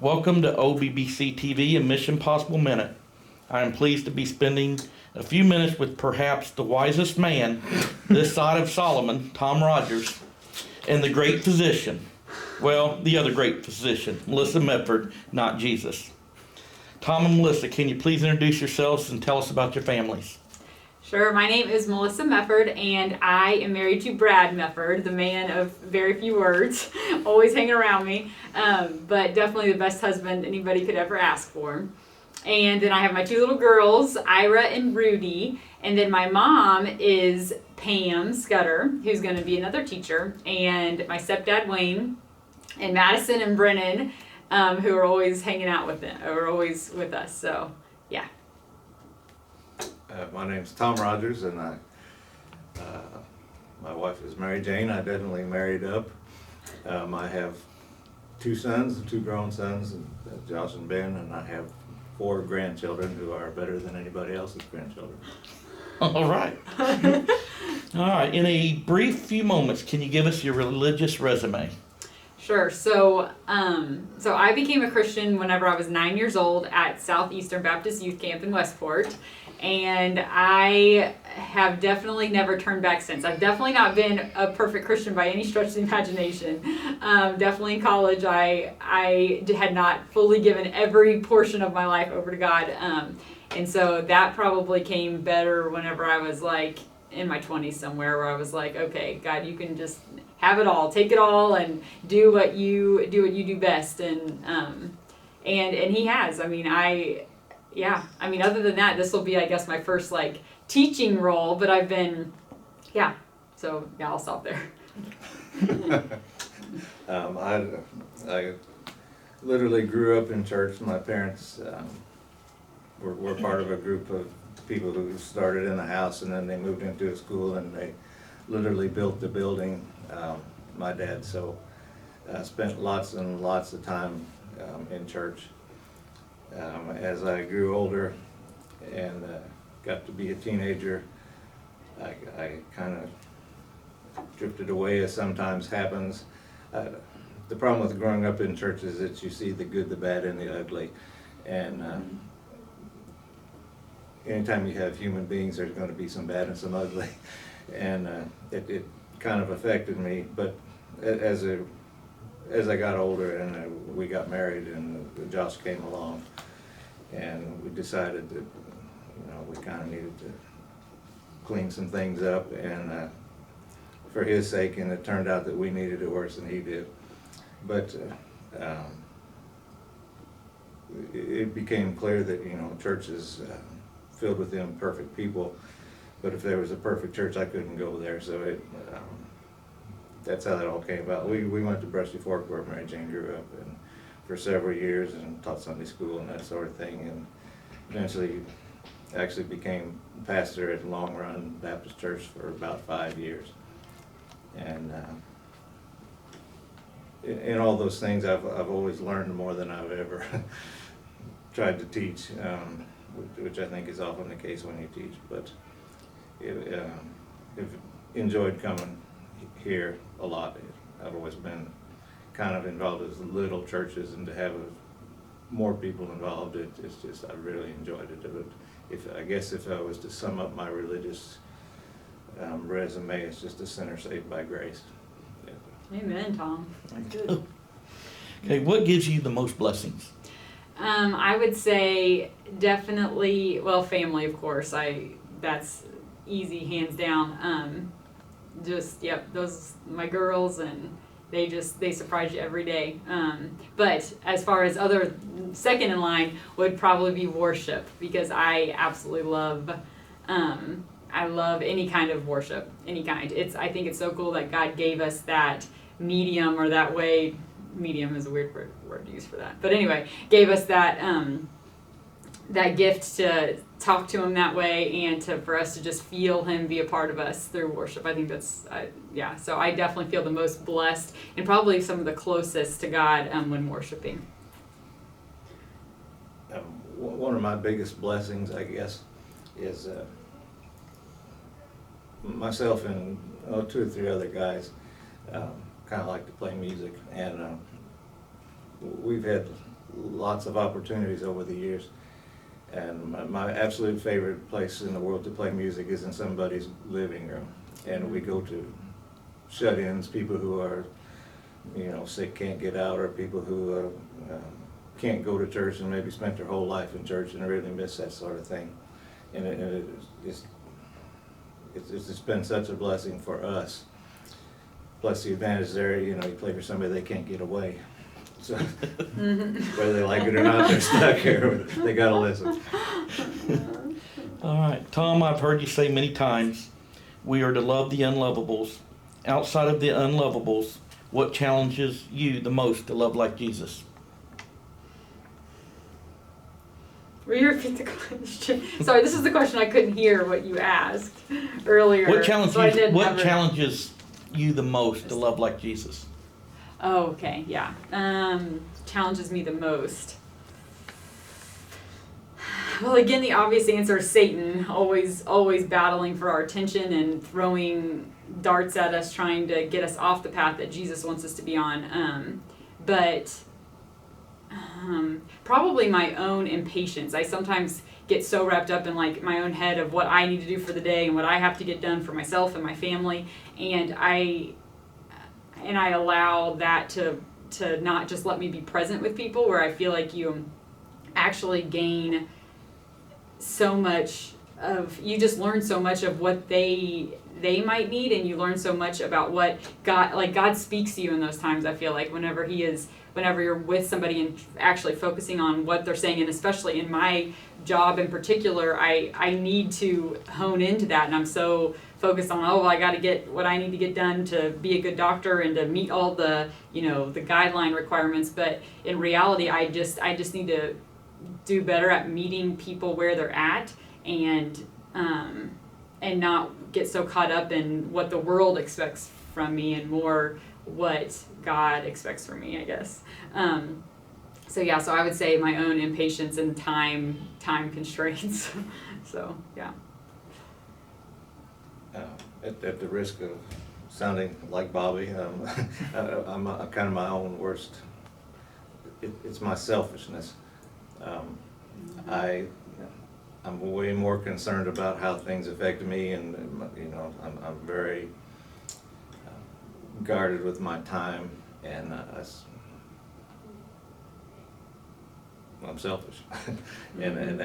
Welcome to OBBC TV and Mission Possible Minute. I am pleased to be spending a few minutes with perhaps the wisest man this side of Solomon, Tom Rogers, and the great physician. Well, the other great physician, Melissa Medford, not Jesus. Tom and Melissa, can you please introduce yourselves and tell us about your families? Sure. My name is Melissa Mefford, and I am married to Brad Mefford, the man of very few words, always hanging around me, but definitely the best husband anybody could ever ask for. And then I have my two little girls, Ira and Rudy, and then my mom is Pam Scudder, who's going to be another teacher, and my stepdad Wayne, and Madison and Brennan, who are always hanging out with them, or always with us. So, yeah. My name's Tom Rogers, and my wife is Mary Jane. I definitely married up. I have two sons, two grown sons, Josh and Ben, and I have 4 grandchildren who are better than anybody else's grandchildren. All right. All right. In a brief few moments, can you give us your religious resume? Sure. So I became a Christian whenever I was 9 years old at Southeastern Baptist Youth Camp in Westport. And I have definitely never turned back since. I've definitely not been a perfect Christian by any stretch of the imagination. Definitely in college, I had not fully given every portion of my life over to God. And so that probably came better whenever I was like in my 20s somewhere, where I was like, okay, God, you can just have it all, take it all, and do what you do best. And He has. Other than that, this will be, I guess, my first like teaching role, but I've been, I'll stop there. I literally grew up in church. My parents were part of a group of people who started in the house, and then they moved into a school, and they literally built the building. My dad, so I spent lots and lots of time in church. As I grew older and got to be a teenager, I kind of drifted away, as sometimes happens. The problem with growing up in church is that you see the good, the bad, and the ugly. And anytime you have human beings, there's going to be some bad and some ugly. And it kind of affected me. But as I got older and we got married, and Josh came along, and we decided that we kind of needed to clean some things up, and for his sake, and it turned out that we needed it worse than he did. But it became clear that church is filled with imperfect people, but if there was a perfect church, I couldn't go there. So that's how that all came about. We went to Brushy Fork, where Mary Jane grew up, and for several years, and taught Sunday school and that sort of thing, and eventually actually became pastor at Long Run Baptist Church for about 5 years. And in all those things, I've always learned more than I've ever tried to teach, which I think is often the case when you teach. But I've enjoyed coming here a lot. I've always been kind of involved with little churches, and to have more people involved, it's just, I really enjoyed it. But if I was to sum up my religious resume, it's just a sinner saved by grace. Yeah. Amen, Tom. That's good. Okay, what gives you the most blessings? I would say definitely, family, of course. That's easy, hands down. Those my girls, and they surprise you every day. But as far as other, second in line would probably be worship, because I absolutely love any kind of worship, any kind. I think it's so cool that God gave us that medium, or that way. Medium is a weird word to use for that, but anyway, gave us that that gift to talk to Him that way, and for us to just feel Him be a part of us through worship. I think that's So I definitely feel the most blessed, and probably some of the closest to God when worshiping. One of my biggest blessings, I guess, is myself and 2 or 3 other guys kind of like to play music, and we've had lots of opportunities over the years. And my absolute favorite place in the world to play music is in somebody's living room. And we go to shut-ins, people who are, sick, can't get out, or people who can't go to church and maybe spent their whole life in church and really miss that sort of thing. And it's just been such a blessing for us. Plus the advantage there, you play for somebody they can't get away. So whether they like it or not, they're stuck here. They gotta listen. All right, Tom, I've heard you say many times, we are to love the unlovables. Outside of the unlovables, what challenges you the most to love like Jesus? Will you repeat the question? Sorry, this is the question I couldn't hear what you asked earlier. What so I didn't have it. challenges you the most to love like Jesus? Oh, okay, yeah. Challenges me the most. Well, again, the obvious answer is Satan, always battling for our attention and throwing darts at us, trying to get us off the path that Jesus wants us to be on. But probably my own impatience. I sometimes get so wrapped up in like my own head of what I need to do for the day and what I have to get done for myself and my family, and I allow that to not just let me be present with people, where I feel like you actually gain so much of, you just learn so much of what they might need, and you learn so much about what God speaks to you in those times. I feel like whenever you're with somebody and actually focusing on what they're saying, and especially in my job in particular, I need to hone into that, and I'm so focused on, I got to get what I need to get done to be a good doctor and to meet all the, the guideline requirements. But in reality, I just need to do better at meeting people where they're at, and not get so caught up in what the world expects from me and more what God expects from me, I guess. So I would say my own impatience and time constraints. So yeah. At the risk of sounding like Bobby, I'm kind of my own worst. It's my selfishness. I'm way more concerned about how things affect me, and I'm very guarded with my time, and I'm selfish, and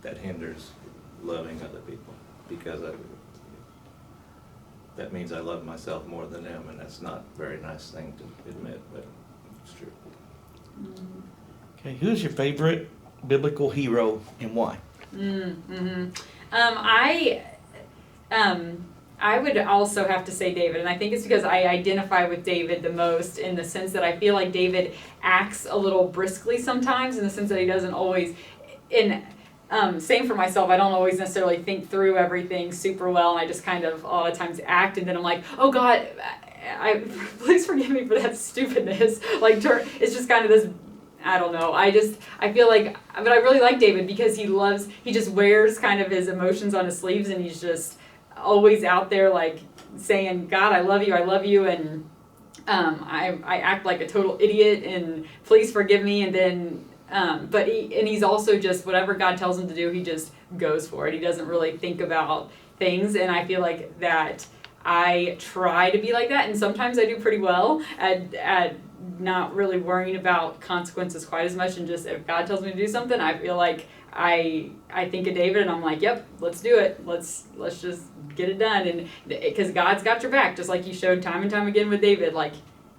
that hinders loving other people, because that means I love myself more than them, and that's not a very nice thing to admit, but it's true. Okay, who's your favorite biblical hero and why? I would also have to say David, and I think it's because I identify with David the most, in the sense that I feel like David acts a little briskly sometimes, in the sense that he doesn't always, same for myself, I don't always necessarily think through everything super well, and I just kind of a lot of times act, and then I'm like, oh God, please forgive me for that stupidness. It's just kind of this, I don't know. I feel like, but I really like David because he just wears kind of his emotions on his sleeves, and he's just always out there like saying, God, I love you, and I act like a total idiot, and please forgive me, and then but he's also just, whatever God tells him to do, he just goes for it. He doesn't really think about things, and I feel like that I try to be like that, and sometimes I do pretty well at not really worrying about consequences quite as much, and just, if God tells me to do something, I feel like I think of David, and I'm like, yep, let's do it. Let's just get it done, and because God's got your back, just like you showed time and time again with David. Like,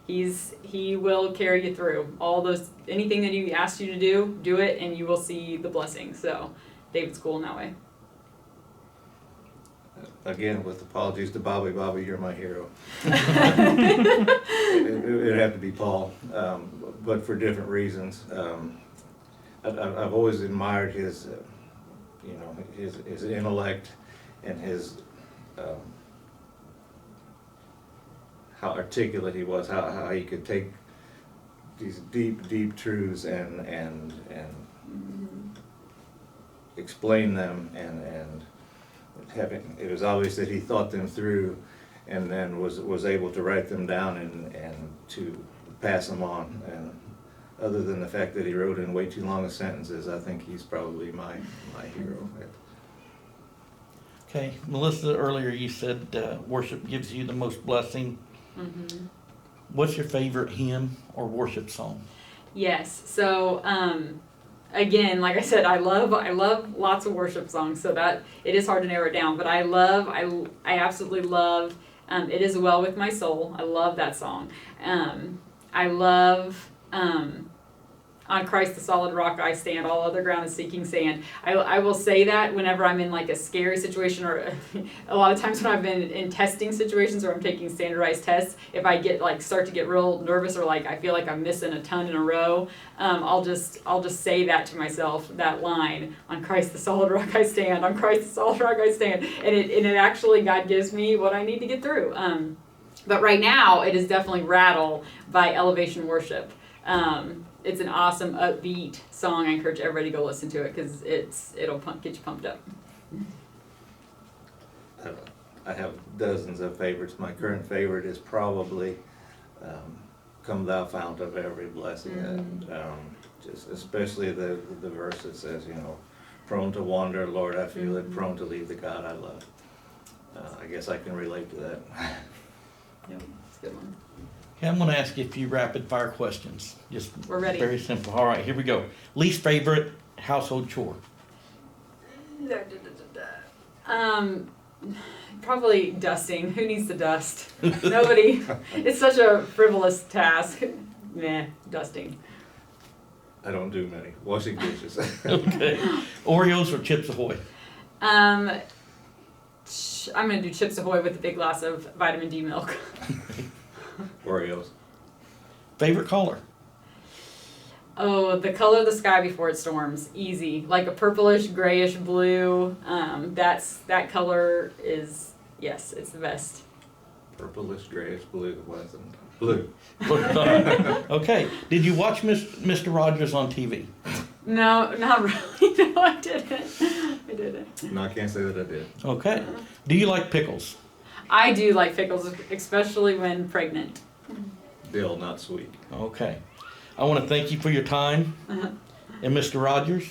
he will carry you through all those, anything that he asks you to do it, and you will see the blessing. So David's cool in that way. Again, with apologies to Bobby, you're my hero. It'd have to be Paul, but for different reasons. I've always admired his intellect, and his how articulate he was, how he could take these deep truths and explain them, and it was obvious that he thought them through, and then was able to write them down and to pass them on. And other than the fact that he wrote in way too long of sentences, I think he's probably my hero. Okay, Melissa, earlier you said worship gives you the most blessing. Mm-hmm. What's your favorite hymn or worship song? Yes. So, again, like I said, I love lots of worship songs. So that it is hard to narrow it down. But I absolutely love "It Is Well with My Soul." I love that song. I love "On Christ the Solid Rock I Stand, All Other Ground is Sinking Sand." I will say that whenever I'm in like a scary situation, or a lot of times when I've been in testing situations where I'm taking standardized tests, if I start to get real nervous, or like I feel like I'm missing a ton in a row, I'll just say that to myself, that line, "On Christ the Solid Rock I Stand, on Christ the Solid Rock I Stand," and it actually, God gives me what I need to get through. But right now it is definitely "Rattle" by Elevation Worship. It's an awesome, upbeat song. I encourage everybody to go listen to it because it'll get you pumped up. I have dozens of favorites. My current favorite is probably "Come Thou Fount of Every Blessing." Just especially the verse that says, "Prone to wander, Lord, I feel it. Prone to leave the God I love." I guess I can relate to that. Yep, it's a good one. Okay, I'm going to ask you a few rapid fire questions. Just We're ready. Very simple. All right, here we go. Least favorite household chore? Probably dusting. Who needs to dust? Nobody. It's such a frivolous task. Nah, dusting. I don't do many. Washing dishes. Okay. Oreos or Chips Ahoy? I'm gonna do Chips Ahoy with a big glass of vitamin D milk. Oreos. Favorite color? Oh, the color of the sky before it storms. Easy. Like a purplish, grayish blue. That color is, yes, it's the best. Purplish, grayish, blue. Wasn't blue. Okay. Did you watch Mr. Rogers on TV? No, not really. No, I didn't. No, I can't say that I did. Okay. Do you like pickles? I do like pickles, especially when pregnant. Dill, not sweet. Okay. I want to thank you for your time. And Mr. Rogers,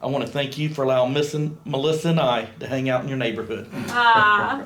I want to thank you for allowing Melissa and I to hang out in your neighborhood. Ah.